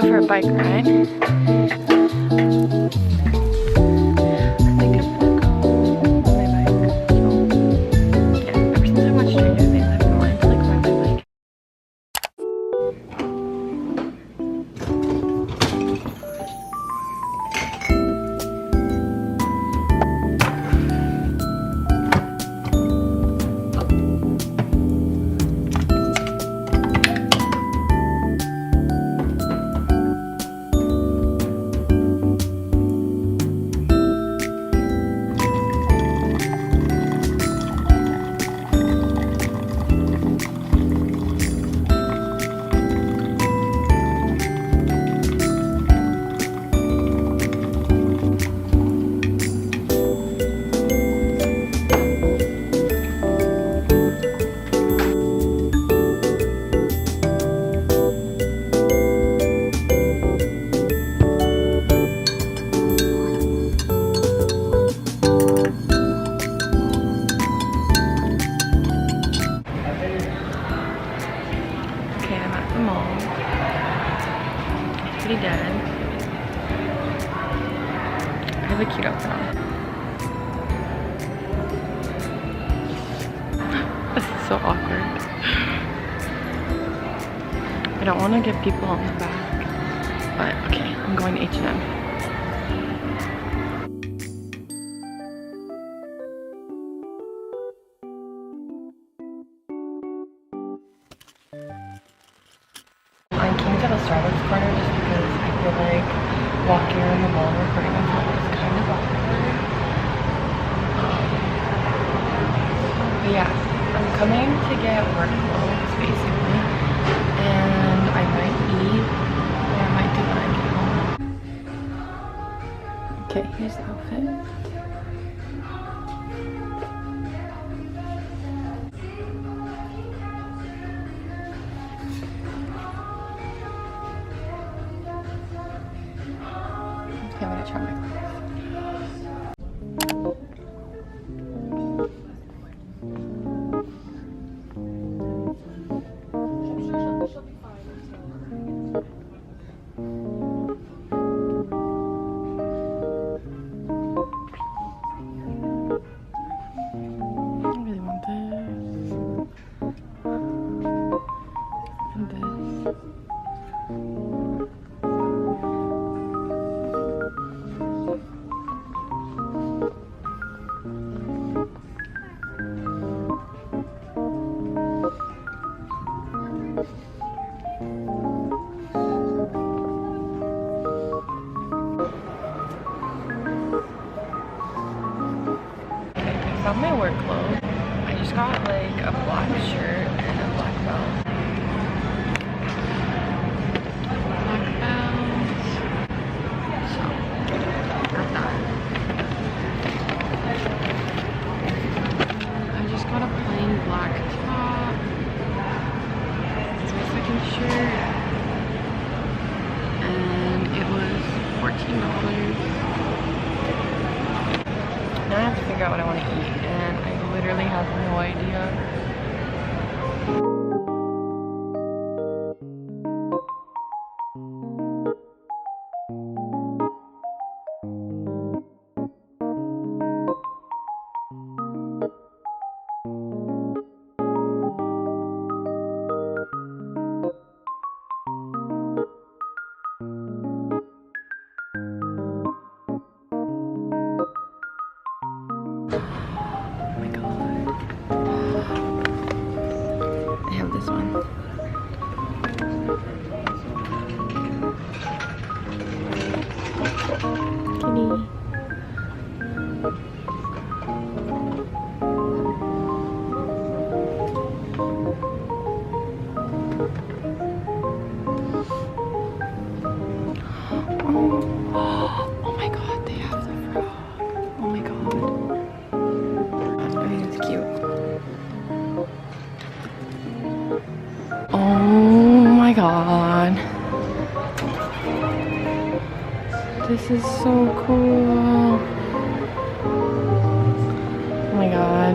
go for a bike ride. I think I'm gonna go on my bike. So, yeah, ever since I watched Stranger Things, I've been wanting to like ride my bike. Pretty dead. I have a cute outfit on. This is so awkward. I don't want to get people on the back, but okay, I'm going to H&M. I came to the Starbucks corner just because I feel like walking around the mall and recording on phone is kind of awkward. But yeah, I'm coming to get work clothes basically, and I might eat, or I might do when I get home. Okay, here's the outfit. Okay, I'm gonna try my clothes. I really want this. And this. Got my work clothes. I just got like a black shirt and a black belt. Black belt. So, got that. I just got a plain black top. It's my second shirt. And it was $14. Now I have to figure out what I want to eat, and I literally have no idea. This one. Kitty. Oh my god, they have the frog. Oh my god. I think it's cute. Oh my god. This is so cool. Oh my god.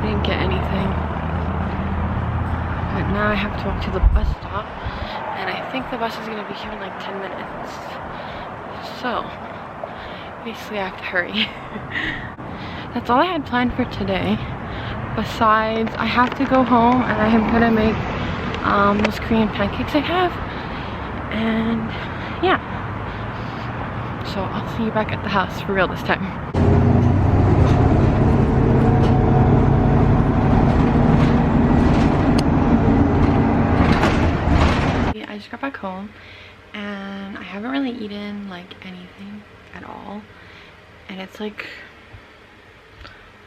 I didn't get anything. But now I have to walk to the bus stop, and I think the bus is gonna be here in like 10 minutes. So, basically I have to hurry. That's all I had planned for today. Besides, I have to go home and I am gonna make those Korean pancakes I have. And yeah. So I'll see you back at the house for real this time. I just got back home and I haven't really eaten like anything at all. And it's like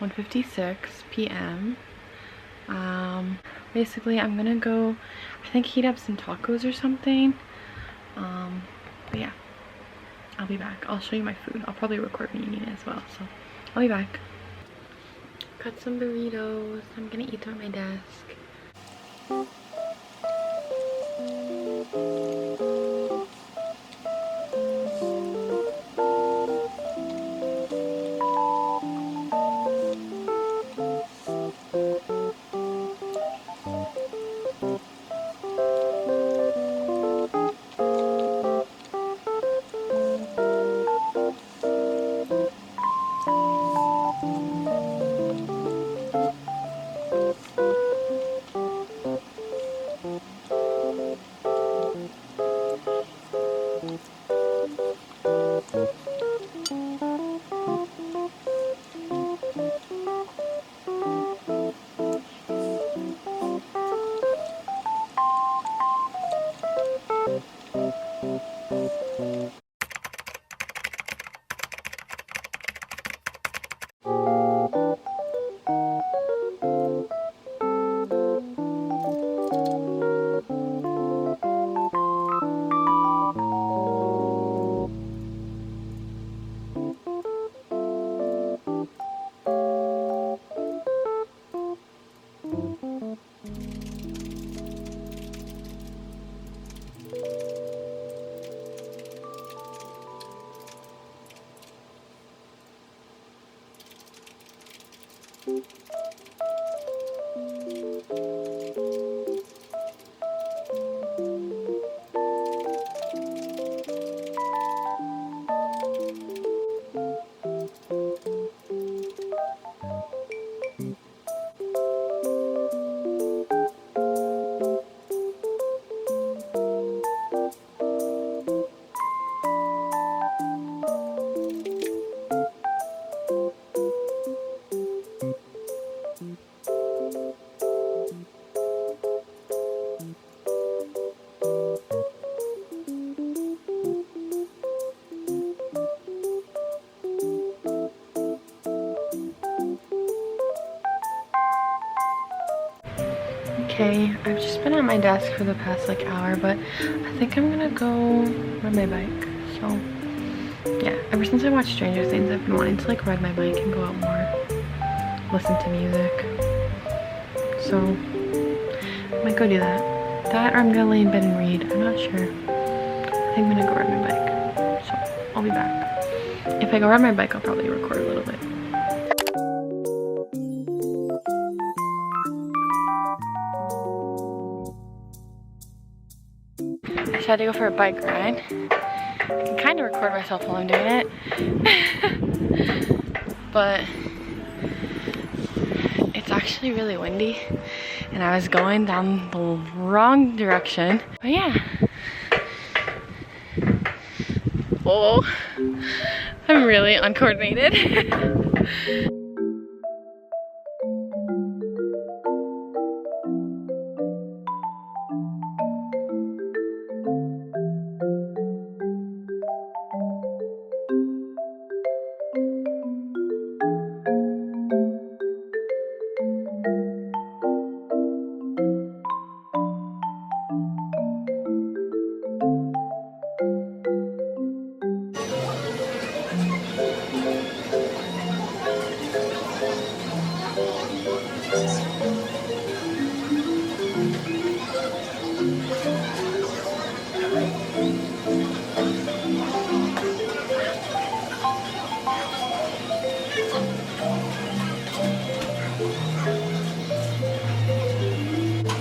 1:56 p.m. Basically I'm gonna go, I think, heat up some tacos or something. But yeah, I'll be back. I'll show you my food. I'll probably record me eating it as well, so I'll be back. Cut some burritos. I'm gonna eat them at my desk. Okay, I've just been at my desk for the past like hour, but I think I'm gonna go ride my bike. So yeah, ever since I watched Stranger Things, I've been wanting to like ride my bike and go out more, listen to music. So I might go do that. That or I'm gonna lay in bed and read. I'm not sure. I think I'm gonna go ride my bike. So I'll be back. If I go ride my bike, I'll probably record a little bit. I decided to go for a bike ride. I can kind of record myself while I'm doing it. But it's actually really windy and I was going down the wrong direction. But yeah. Oh, I'm really uncoordinated.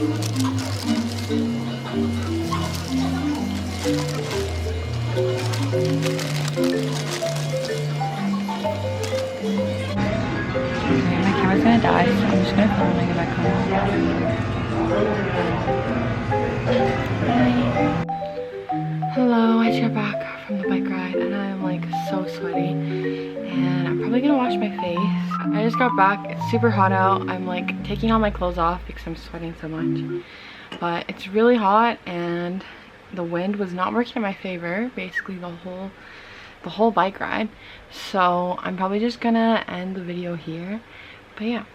Okay, my camera's gonna die, so I'm just gonna film when I get back home. Bye. Hello, I just got back from the bike ride and I'm like so sweaty and I'm probably gonna wash my face. I just got back, it's super hot out. I'm like taking all my clothes off because I'm sweating so much. But it's really hot and the wind was not working in my favor basically the whole bike ride. So I'm probably just gonna end the video here. But yeah,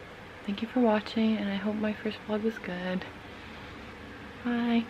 thank you for watching and I hope my first vlog was good. Bye.